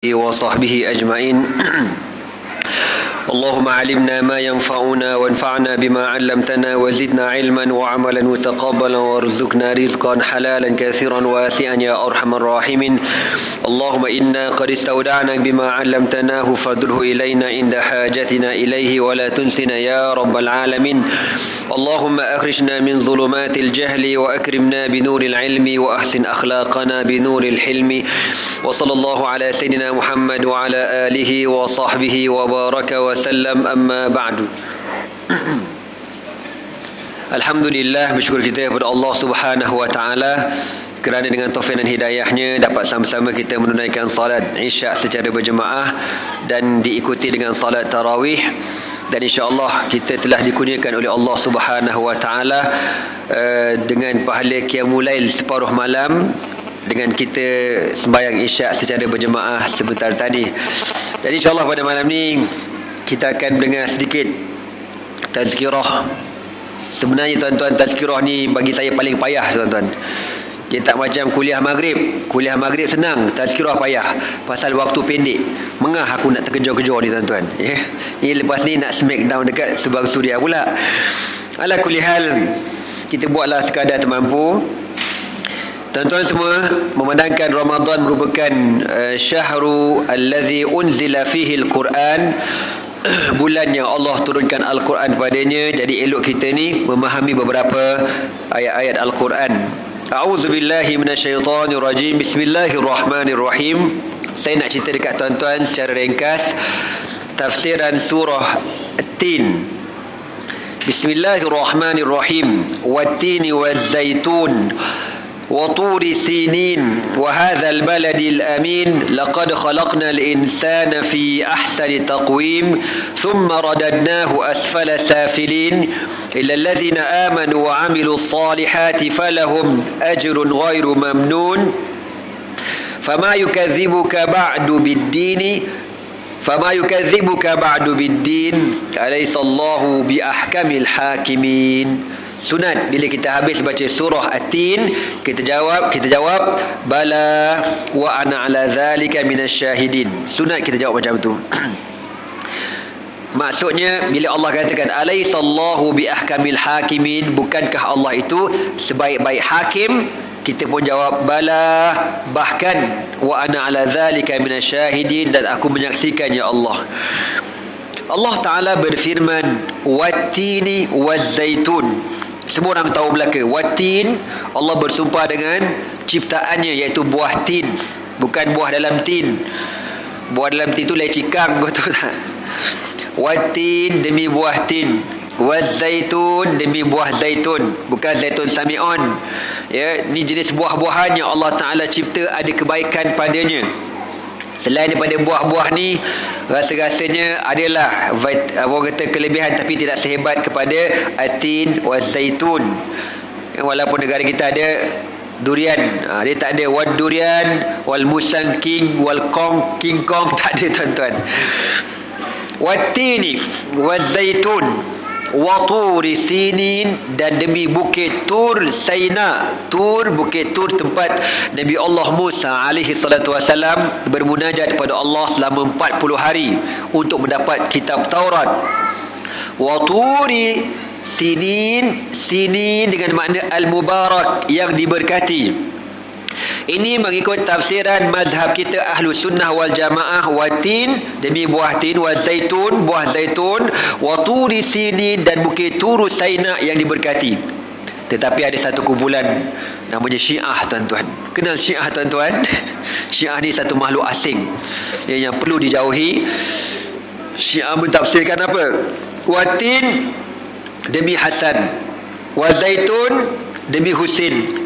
وصحبه أجمعين اللهم علمنا ما ينفعنا وانفعنا بما علمتنا وزدنا علما وعملا متقبلا وارزقنا رزقا حلالا كثيرا واسعا يا أرحم الراحمين اللهم إنا قد استودعناك بما علمتناه فارده إلينا عند حاجتنا إليه ولا تنسنا يا رب العالمين اللهم أخرجنا من ظلمات الجهل وأكرمنا بنور العلم وأحسن أخلاقنا بنور الحلم وصلى الله على سيدنا محمد وعلى آله وصحبه وبارك وسلم أما بعد Alhamdulillah, bersyukur kita kepada Allah Subhanahu wa taala kerana dengan taufik dan hidayahnya dapat sama-sama kita menunaikan salat Isyak secara berjemaah dan diikuti dengan salat tarawih, dan insya-Allah kita telah dikurniakan oleh Allah Subhanahu wa taala dengan pahala qiyamul lail separuh malam dengan kita sembahyang Isyak secara berjemaah sebentar tadi. Jadi insya-Allah pada malam ni kita akan dengar sedikit tazkirah. Sebenarnya tuan-tuan, tazkirah ni bagi saya paling payah tuan-tuan. Dia tak macam kuliah maghrib. Kuliah maghrib senang, tazkirah payah. Pasal waktu pendek. Mengah aku nak terkejar-kejar ni tuan-tuan. Ni lepas ni nak smack down dekat Subang Suria pula. Ala kulli hal, kita buatlah sekadar termampu. Tuan-tuan semua, memandangkan Ramadan merupakan syahru allazi unzila fihi al-Quran, bulan yang Allah turunkan Al-Quran padanya. Jadi elok kita ni memahami beberapa ayat-ayat Al-Quran. A'udzubillahi minasyaitonirrajim. Bismillahirrahmanirrahim. Saya nak cerita dekat tuan-tuan secara ringkas tafsiran surah At-Tin. Bismillahirrahmanirrahim. Wat-tini waz-zaitun وطور سينين وهذا البلد الأمين لقد خلقنا الإنسان في أحسن تقويم ثم رددناه أسفل سافلين إلا الذين آمنوا وعملوا الصالحات فلهم أجر غير ممنون فما يكذبك بعد بالدين أليس الله بأحكم الحاكمين. Sunat bila kita habis baca surah At-Tin, kita jawab bala wa ana ala zalika minasyahidin. Sunat kita jawab macam tu. Maksudnya bila Allah katakan alaisallahu bi ahkamil hakimin, bukankah Allah itu sebaik-baik hakim, kita pun jawab bala, bahkan wa ana ala zalika minasyahidin, dan aku menyaksikan ya Allah. Allah Ta'ala berfirman wat-tini waz-zaitun. Semua orang tahu belaka. Watin, Allah bersumpah dengan ciptaannya, iaitu buah tin, bukan buah dalam tin. Buah dalam tin tu lecikang, betul tak? Watin demi buah tin, waz-zaitun demi buah zaitun, bukan zaitun sami'un. Ya, ni jenis buah-buahan yang Allah Ta'ala cipta ada kebaikan padanya. Selain daripada buah-buah ni, rasa-rasanya adalah orang kata kelebihan, tapi tidak sehebat kepada atin wa zaitun. Walaupun negara kita ada durian, dia tak ada wad durian wal musang king wal kong king kong, tak ada tuan-tuan. Watini wa zaitun wa turi sinin, dan demi bukit Tur Saina. Tur, bukit Tur, tempat Nabi Allah Musa alaihi salatu wasalam bermunajat kepada Allah selama 40 hari untuk mendapat kitab Taurat. Wa turi sinin, sinin dengan makna al-mubarak, yang diberkati. Ini mengikut tafsiran mazhab kita ahlu sunnah wal jamaah. Watin demi buah tin, wa zaitun buah zaitun, wa turi sinin dan bukit Turu Saina yang diberkati. Tetapi ada satu kumpulan namanya Syiah tuan-tuan. Kenal Syiah tuan-tuan? Syiah ni satu makhluk asing yang perlu dijauhi. Syiah mentafsirkan apa? Watin demi Hasan, wa zaitun demi Husin,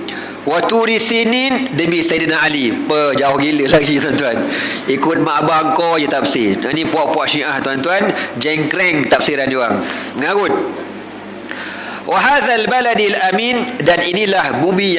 wa turi sinin demi Sayyidina Ali. Jauh gila lagi tuan-tuan. Ikut mak abang kau je tafsir. Ini puak-puak Syiah tuan-tuan, jengkreng tafsiran dia orang. Ngarut. Wa hadzal baladil amin, dan inilah bumi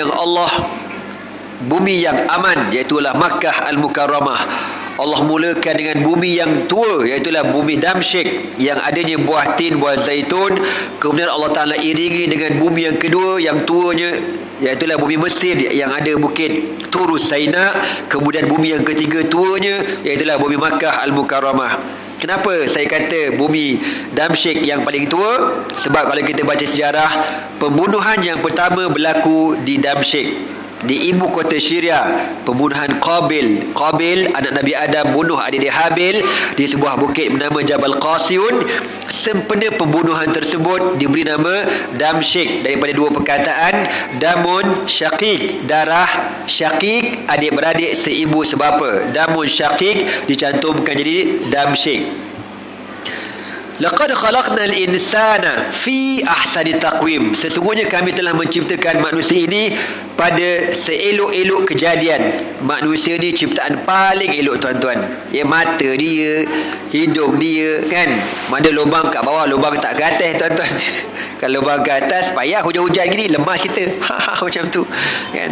yang aman, iaitu Makkah al-Mukarramah. Allah mulakan dengan bumi yang tua, iaitulah bumi Damsyik yang adanya buah tin, buah zaitun. Kemudian Allah Ta'ala iringi dengan bumi yang kedua yang tuanya, Iaitulah bumi Mesir yang ada bukit Turu Saina. Kemudian bumi yang ketiga tuanya iaitulah bumi Makkah Al-Mukarramah. Kenapa saya kata bumi Damsyik yang paling tua? Sebab kalau kita baca sejarah, pembunuhan yang pertama berlaku di Damsyik, di ibu kota Syria. Pembunuhan Qabil anak Nabi Adam bunuh adik dia Habil di sebuah bukit bernama Jabal Qasiyun. Sempena pembunuhan tersebut diberi nama Damsyik daripada dua perkataan Damun Syaqiq, darah Syaqiq, adik-beradik seibu sebapa. Damun Syaqiq dicantumkan jadi Damsyik. Laqad khalaqnal insana fi ahsani taqwim. Sesungguhnya kami telah menciptakan manusia ini pada seelok-elok kejadian. Manusia ni ciptaan paling elok tuan-tuan. Ya, mata dia, hidung dia kan. Mana lubang kat bawah, lubang tak ke atas tuan-tuan. Kalau lubang ke atas payah hujan-hujan gini lemas kita. Macam tu kan.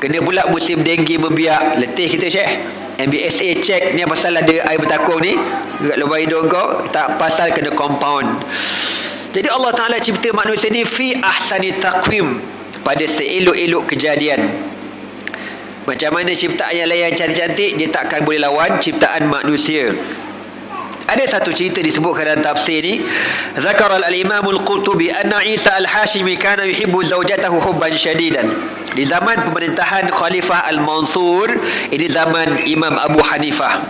Kena pula musim denggi membiak, letih kita Syekh. MBSA check ni pasal ada air bertakung ni dekat lubang hidung kau, tak pasal kena compound. Jadi Allah Ta'ala cipta manusia ni fi ahsani taqwim, pada seelok-elok kejadian. Macam mana ciptaan yang lain yang cantik-cantik, dia takkan boleh lawan ciptaan manusia. Ada satu cerita disebutkan dalam tafsir ni. Zakar al-Imam al-Qurtubi anna Isa al-Hashimi kana yuhibbu zawjatahu hubban syadidan. Di zaman pemerintahan Khalifah Al-Mansur, ini zaman Imam Abu Hanifah.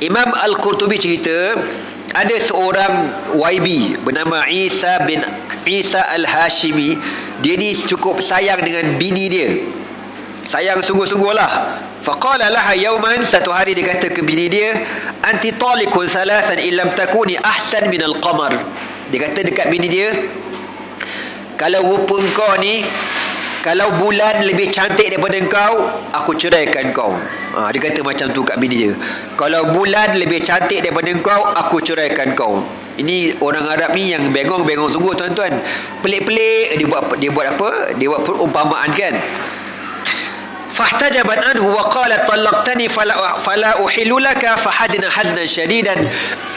Imam Al-Qurtubi cerita, ada seorang YB bernama Isa bin Isa Al-Hashimi. Dia ni cukup sayang dengan bini dia, sayang sungguh-sungguh lah. Faqala laha yawman, satu hari dia kata ke bini dia, anti talikun salasan illam takuni ahsan minal qamar. Dia kata dekat bini dia, kalau rupa kau ni, kalau bulan lebih cantik daripada kau, aku ceraikan kau. Dia kata macam tu kat bini dia. Kalau bulan lebih cantik daripada kau, aku ceraikan kau. Ini orang Arab ni yang bengong-bengong sungguh tuan-tuan. Pelik-pelik dia buat apa? Dia buat perumpamaan kan. Fahtajabat anhu wa qalat talaqtani fala uhillu laka fahazina haznan syadidan.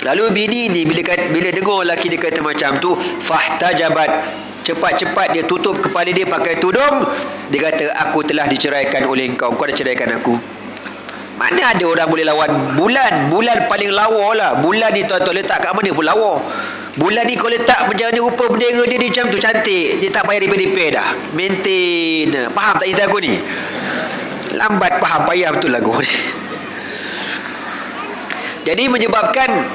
Lalu bini ni bila dengar lelaki dia kata macam tu, fahtajabat, cepat-cepat dia tutup kepala dia pakai tudung. Dia kata, aku telah diceraikan oleh kau dah ceraikan aku. Mana ada orang boleh lawan bulan? Bulan paling lawa lah. Bulan ni tuan-tuan letak kat mana pun lawa. Bulan ni kau letak macam ni, rupa bendera dia macam tu cantik, dia tak payah repair-repair dah, maintain. Faham tak cerita aku ni? Lambat faham, payah betul lagu ni. Jadi menyebabkan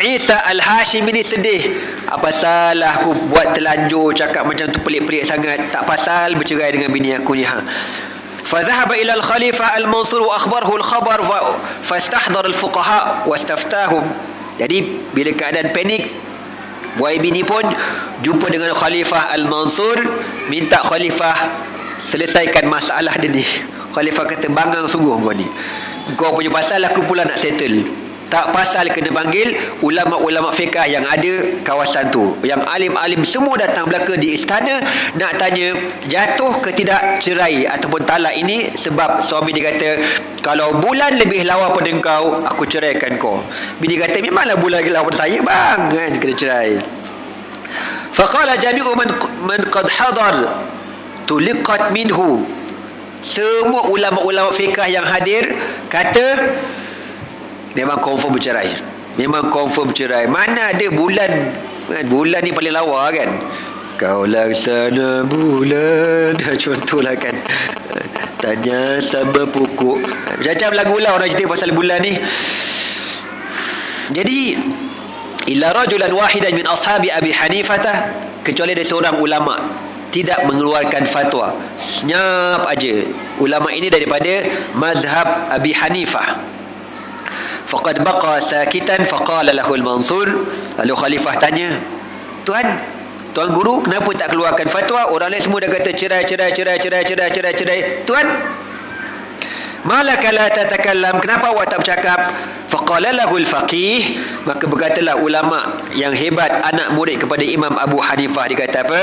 Isa Al-Hashim ini sedih. Apa salah aku buat terlanjur cakap macam tu, pelik-pelik sangat. Tak pasal bercerai dengan bini aku ni. Fadhahaba ila al-Khalifah Al-Mansur wa akhbarahu al-khabar fastahdara al-fuqaha wastaftahum. Jadi bila keadaan panik, YB ni pun jumpa dengan Khalifah Al-Mansur, minta Khalifah selesaikan masalah dia ni. Khalifah kata, bangang sungguh kau ni. Kau punya pasal aku pula nak settle. Tak pasal kena panggil ulama-ulama fiqah yang ada kawasan tu, yang alim-alim semua datang belaka di istana nak tanya jatuh ke tidak cerai ataupun talak ini. Sebab suami dia kata, kalau bulan lebih lawa pada kau, aku ceraikan kau. Bini kata, memanglah bulan lagi lawa pada saya bang, kan, kena cerai. Faqala jami'u man qad hadar tuliqat minhu. Semua ulama-ulama fiqah yang hadir kata memang confirm bercerai. Memang confirm bercerai. Mana ada bulan, bulan ni paling lawa kan. Kau laksana bulan, contohlah kan. Tanya sama pokok. Macam lagu lah orang cerita pasal bulan ni. Jadi illa rajulan wahidan min ashabi Abi Hanifah, kecuali ada seorang ulama tidak mengeluarkan fatwa. Senyap aja. Ulama ini daripada mazhab Abi Hanifah. Faqad baqa sakitan faqala lahu al-Mansur. Lalu Khalifah tanya, Tuan Guru, kenapa tak keluarkan fatwa? Orang lain semua dah kata cerai. Tuan, malaka la tatakallam, kenapa awak tak bercakap? Faqala lahu al-faqih, maka berkatalah ulama yang hebat, anak murid kepada Imam Abu Hanifah, dia kata apa?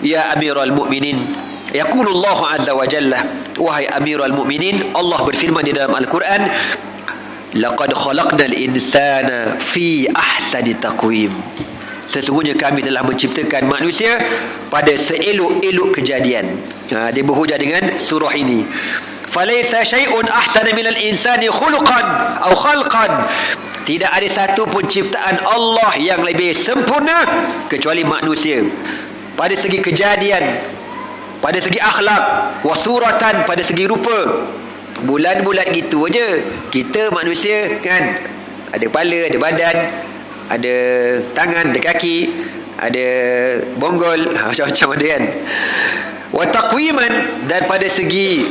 Ya Amirul Mukminin, yaqulullahu azza wa jalla, wahai Amirul Mukminin, Allah berfirman di dalam Al-Quran, laqad khalaqnal insana fi ahsani taqwim. sesungguhnya kami telah menciptakan manusia pada seelok-elok kejadian. Dia berhujah dengan surah ini. Falaysa syai'un ahsana minal insani khuluqan atau khalqan. Tidak ada satu pun ciptaan Allah yang lebih sempurna kecuali manusia. Pada segi kejadian, pada segi akhlak, wasuratan, pada segi rupa. Bulan-bulan gitu aja. Kita manusia kan, ada kepala, ada badan, ada tangan, ada kaki, ada bonggol, macam-macam ada kan. Wa taqwiman, dan pada segi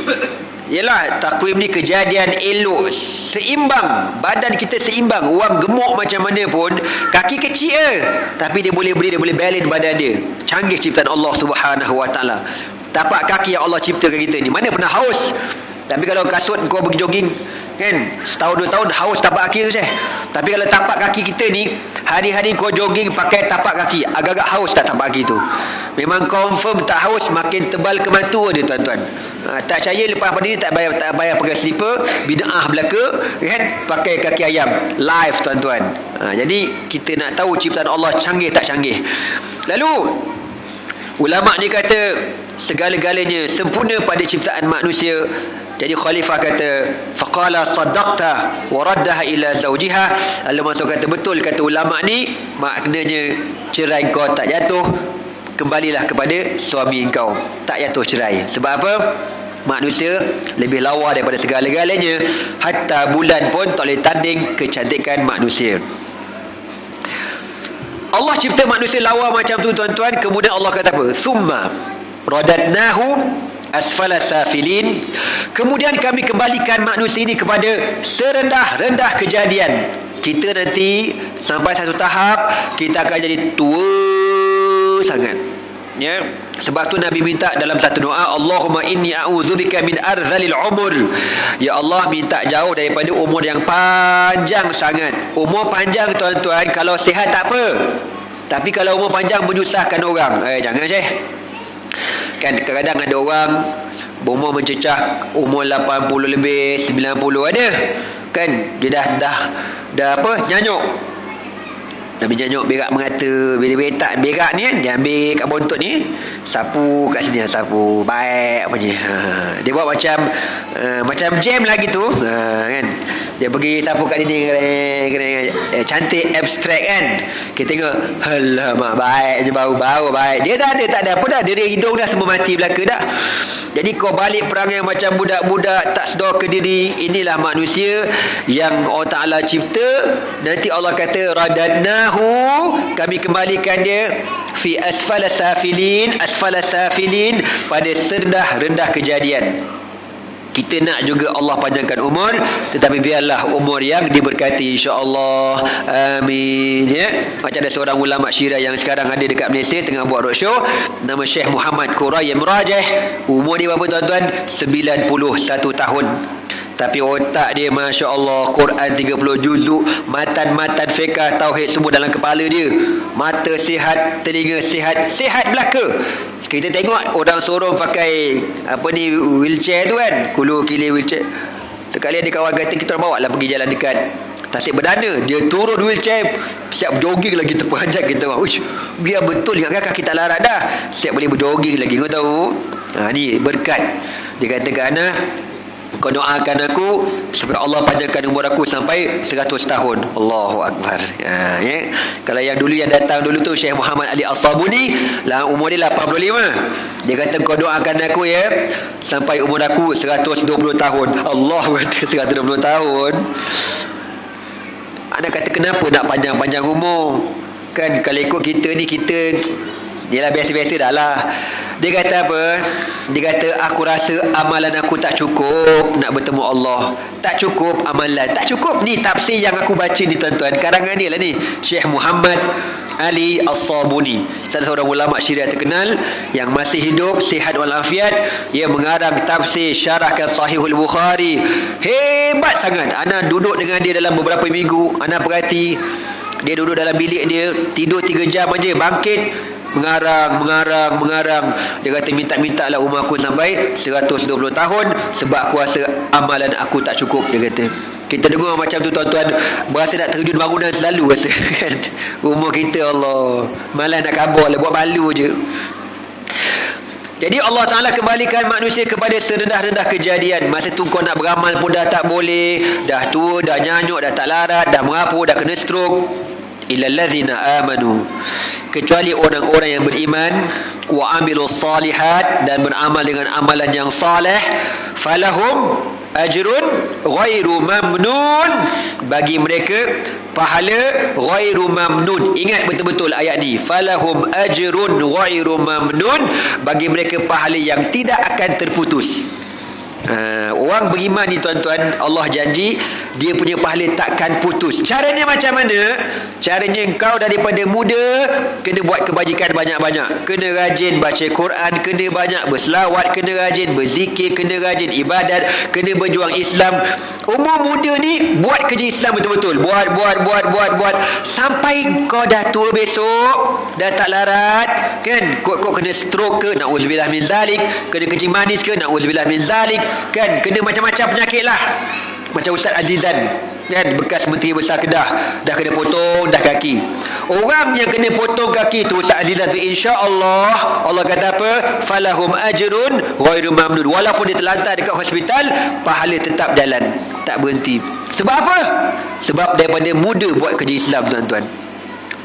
yalah, takwim ni kejadian elok, seimbang, badan kita seimbang. Orang gemuk macam mana pun, kaki kecil tapi dia boleh beri, dia boleh balance badan dia. Canggih ciptaan Allah Subhanahu Wa Taala. Tapak kaki yang Allah ciptakan kita ni, mana pernah haus? Tapi kalau kasut kau pergi jogging kan, setahun 2 tahun haus tapak kaki tu saya. Tapi kalau tapak kaki kita ni, hari-hari kau jogging pakai tapak kaki, agak-agak haus tak tapak kaki tu? Memang confirm tak haus, makin tebal ke mata dia tuan-tuan. Tak percaya lepas pada ni tak bayar pakai slipper, bid'ah belaka kan, pakai kaki ayam live tuan-tuan. Jadi kita nak tahu ciptaan Allah canggih tak canggih. Lalu ulama ni kata segala-galanya sempurna pada ciptaan manusia. Jadi khalifah kata, faqala saddaqta wa raddaha ila zawjiha. Lalu masuk kata, betul kata ulama ni, maknanya cerai kau tak jatuh, kembalilah kepada suami kau, tak jatuh cerai. Sebab apa? Manusia lebih lawa daripada segala-galanya. Hatta bulan pun tak boleh tanding kecantikan manusia. Allah cipta manusia lawa macam tu tuan-tuan. Kemudian Allah kata apa? Thumma radadnahu asfala safilin. Kemudian kami kembalikan manusia ini kepada serendah-rendah kejadian. Kita nanti sampai satu tahap kita akan jadi tua sangat, ya. Sebab tu Nabi minta dalam satu doa, Allahumma inni a'udzubika min arzalil umur. Ya Allah, minta jauh daripada umur yang panjang sangat. Umur panjang tuan-tuan kalau sihat tak apa, tapi kalau umur panjang menyusahkan orang, jangan Syekh. Kan kadang-kadang ada orang berumur mencecah umur 80 lebih, 90 ada. Kan dia dah apa? Nyanyuk. Dah nyanyuk, berak mengata, bila tak berak ni kan, dia ambil kat bontot ni, sapu kat sini, sapu baik apa ni. Dia buat macam jam lagi tu, kan. Dia pergi sapu kat dinding, cantik abstrak kan. Kita tengok, alamak baik je, bau baik. Dia tak ada apa dah, dia hidung dah semua mati belaka dah. Jadi kau balik perangai macam budak-budak tak sedar ke diri. Inilah manusia yang Allah Ta'ala cipta. Nanti Allah kata radadnahu, kami kembalikan dia fi asfala safilin pada rendah kejadian. Kita nak juga Allah panjangkan umur, tetapi biarlah umur yang diberkati insya-Allah. Amin, ya. Macam ada seorang ulama Syiah yang sekarang ada dekat Malaysia tengah buat roadshow, nama Syekh Muhammad Qurayyim Murajih. Umur dia berapa tuan-tuan? 91 tahun. Tapi otak dia Masya Allah, Quran 30 juzuk, matan fiqah, tauhid semua dalam kepala dia. Mata sihat, telinga sihat belaka. Kita tengok orang sorong pakai apa ni, wheelchair tu kan, kulu kili wheelchair. Sekali ada kawan kata, kita bawa lah pergi jalan dekat Tasik Berdana, dia turun wheelchair, siap jogging lagi terperanjat. Kita orang, uish, biar betul ingat kakak kita larat dah, siap boleh berjogging lagi. Kau tahu, ni berkat. Dia katakan, kau doakan aku supaya Allah panjangkan umur aku sampai 100 tahun. Allahu Akbar. Ya. Kalau yang dulu yang datang dulu tu Syekh Muhammad Ali As-Sabuni, lah umur dia 85. Dia kata kau doakan aku ya sampai umur aku 120 tahun. Allah kata 120 tahun. Anak kata kenapa nak panjang-panjang umur? Kan kalau ikut kita ni, kita yelah biasa-biasa dah lah. Dia kata apa? Dia kata aku rasa amalan aku tak cukup nak bertemu Allah. Tak cukup amalan, tak cukup. Ni tafsir yang aku baca ni tuan-tuan, karangan dia lah ni, Syekh Muhammad Ali As-Sabuni, salah seorang ulama Syiah terkenal yang masih hidup sihat walafiat. Ia mengarang tafsir syarahkan Sahihul Bukhari. Hebat sangat. Ana duduk dengan dia dalam beberapa minggu. Ana perhati dia duduk dalam bilik dia, tidur 3 jam aja, bangkit mengarang. Dia kata minta lah umur aku sampai 120 tahun sebab aku rasa amalan aku tak cukup. Dia kata Kita dengar macam tu tuan-tuan, berasa nak terjun bangunan selalu rasa kan. Umur kita Allah, malas nak kabur lah, buat malu je. Jadi Allah Ta'ala kembalikan manusia kepada serendah-rendah kejadian. Masa tu kau nak beramal pun dah tak boleh, dah tua, dah nyanyuk, dah tak larat, dah merapuh, dah kena stroke. Illal ladzina amanu, kecuali orang-orang yang beriman, wa amilus salihat, dan beramal dengan amalan yang saleh, falahum ajrun ghairu mamnun, bagi mereka pahala ghairu mamnun. Ingat betul-betul ayat ni, falahum ajrun ghairu mamnun, bagi mereka pahala yang tidak akan terputus. Orang beriman ni tuan-tuan, Allah janji dia punya pahala takkan putus. Caranya macam mana? Caranya engkau daripada muda kena buat kebajikan banyak-banyak, kena rajin baca Quran, kena banyak berselawat, kena rajin berzikir, kena rajin ibadat, kena berjuang Islam. Umur muda ni buat kerja Islam betul-betul, buat sampai kau dah tua besok, dah tak larat kan, kau kena stroke ke, na'udzubillah min zalik, kena kencing manis ke, na'udzubillah min zalik kan, kena macam-macam penyakit lah. Macam Ustaz Azizan kan, bekas Menteri Besar Kedah, dah kena potong dah kaki. Orang yang kena potong kaki tu Ustaz Azizan tu, insya-Allah Allah kata apa? Falahum ajrun ghairu mamnun. Walaupun dia terlantar dekat hospital, pahala tetap jalan, tak berhenti. Sebab apa? Sebab daripada muda buat kerja Islam tuan-tuan.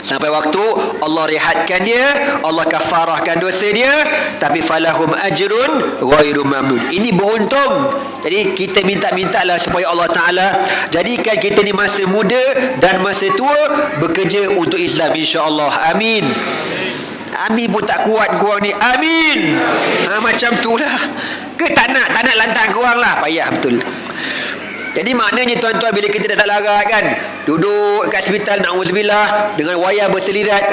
Sampai waktu Allah rehatkan dia, Allah kafarahkan dosa dia, tapi falahum ajrun ghairu mamnun. Ini beruntung. Jadi kita minta-mintalah supaya Allah Ta'ala jadikan kita ni masa muda dan masa tua bekerja untuk Islam, insya-Allah. Amin. Amin pun tak kuat korang ni. Amin. Macam tu lah. Ke tak nak lantak korang lah. Payah betul. Jadi maknanya tuan-tuan, bila kita dah tak larat kan, duduk kat hospital, na'udzubillah, dengan wayar berselirat,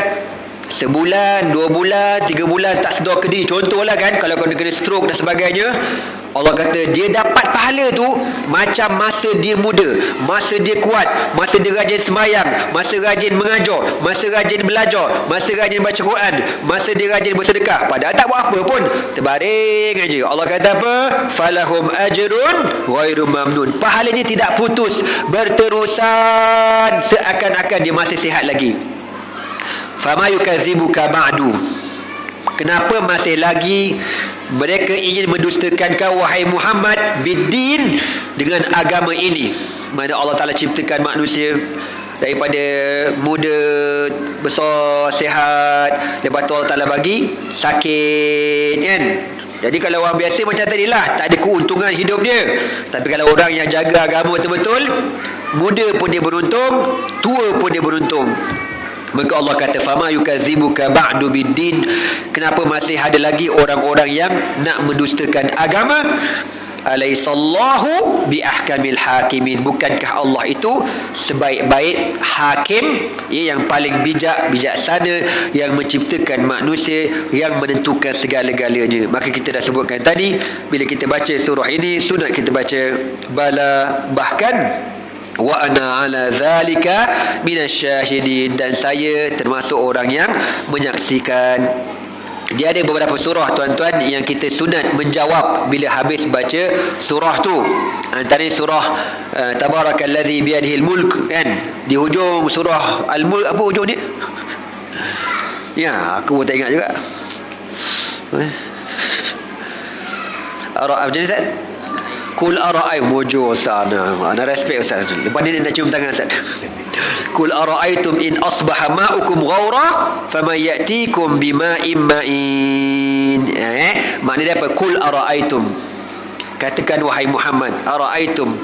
sebulan, 2 bulan, 3 bulan tak sedar ke diri. Contohlah kan, kalau kau kena stroke dan sebagainya, Allah kata dia dapat pahala tu macam masa dia muda, masa dia kuat, masa dia rajin sembahyang, masa rajin mengajar, masa rajin belajar, masa rajin baca Quran, masa dia rajin bersedekah. Padahal tak buat apa pun, terbaring aja. Allah kata apa? Falahum ajrun ghairu mamnun. Pahalanya tidak putus, berterusan seakan-akan dia masih sihat lagi. Fama yukadzibuka ba'du. Kenapa masih lagi mereka ingin mendustakan kau wahai Muhammad biddin, dengan agama ini? Mana Allah Ta'ala ciptakan manusia daripada muda, besar, sihat, lepas tu Allah Ta'ala bagi sakit kan. Jadi kalau orang biasa macam tadilah, tak ada keuntungan hidup dia. Tapi kalau orang yang jaga agama betul-betul, muda pun dia beruntung, tua pun dia beruntung. Maka Allah kata fama yukadzibuka ba'du biddin. Kenapa masih ada lagi orang-orang yang nak mendustakan agama? Alaisallahu biahkamil hakimin. Bukankah Allah itu sebaik-baik hakim, yang paling bijak, bijaksana, yang menciptakan manusia, yang menentukan segala-galanya. Maka kita dah sebutkan tadi, bila kita baca surah ini, sunat kita baca bala, bahkan wa ana ala zalika minasyahidin, dan saya termasuk orang yang menyaksikan. Dia ada beberapa surah tuan-tuan yang kita sunat menjawab bila habis baca surah tu. Antaranya surah Tabarakallazi biyadihil mulk kan, di hujung surah Al-Mulk. Apa hujung dia? Ya, aku pun tak ingat juga. Apa jenis Ustaz? Kul ara'aytum, wujud Ustaz. Ana respect Ustaz. Lepas ni nak cium tangan Ustaz. Kul ara'aytum in asbaha ma'ukum ghaura faman ya'tikum bima'in ma'in. Makna dia apa? Kul ara'aytum. Katakan wahai Muhammad, ara'aytum,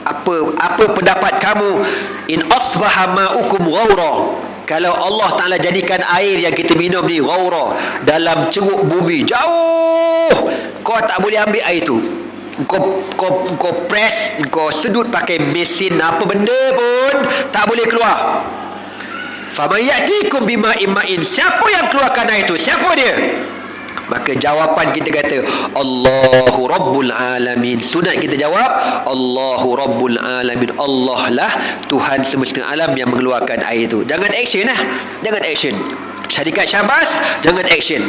apa pendapat kamu, in asbaha ma'ukum ghaura, kalau Allah Ta'ala jadikan air yang kita minum ni ghaura, dalam ceruk bumi jauh, kau tak boleh ambil air tu, kau press, kau sedut pakai mesin apa benda pun tak boleh keluar. Faman ya'tikum bima'in ma'in, siapa yang keluarkan air itu? Siapa dia? Maka jawapan kita kata Allahu Rabbul Alamin. Sunat kita jawab Allahu Rabbul Alamin. Allah lah Tuhan semesta alam yang mengeluarkan air itu. Jangan action lah, jangan action. syarikat syabas, jangan action.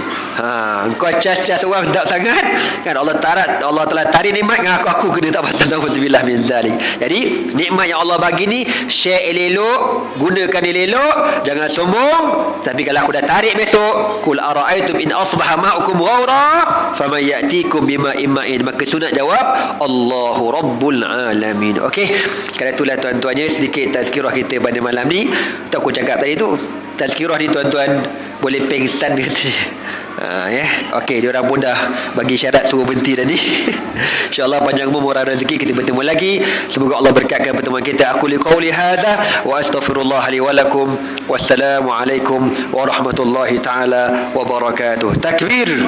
Engkau cas-cas orang sedap sangat kan, Allah telah tarik nikmat dengan aku kena tak pasal, nauzubillah min zalik. Jadi nikmat yang Allah bagi ni share elok, gunakan elok, jangan sombong. Tapi kalau aku dah tarik besok, kul ara'aitum in asbaha ma'ukum ghaura faman ya'tikum bima'in ma'in, maka sunat jawab Allahu Rabbul Alamin. Okey, sekali itulah tuan-tuannya sedikit tazkirah kita pada malam ni. Tu aku cakap tadi tu, tazkirah ni tuan-tuan boleh pengsan katanya. Okey, dia orang pun dah bagi syarat suruh berhenti dah ni. InsyaAllah panjang umur murah rezeki, kita bertemu lagi. Semoga Allah berkatkan pertemuan kita. Aku liqauli hadza wa astaghfirullah li wa lakum. Wassalamualaikum warahmatullahi taala wabarakatuh. Takbir.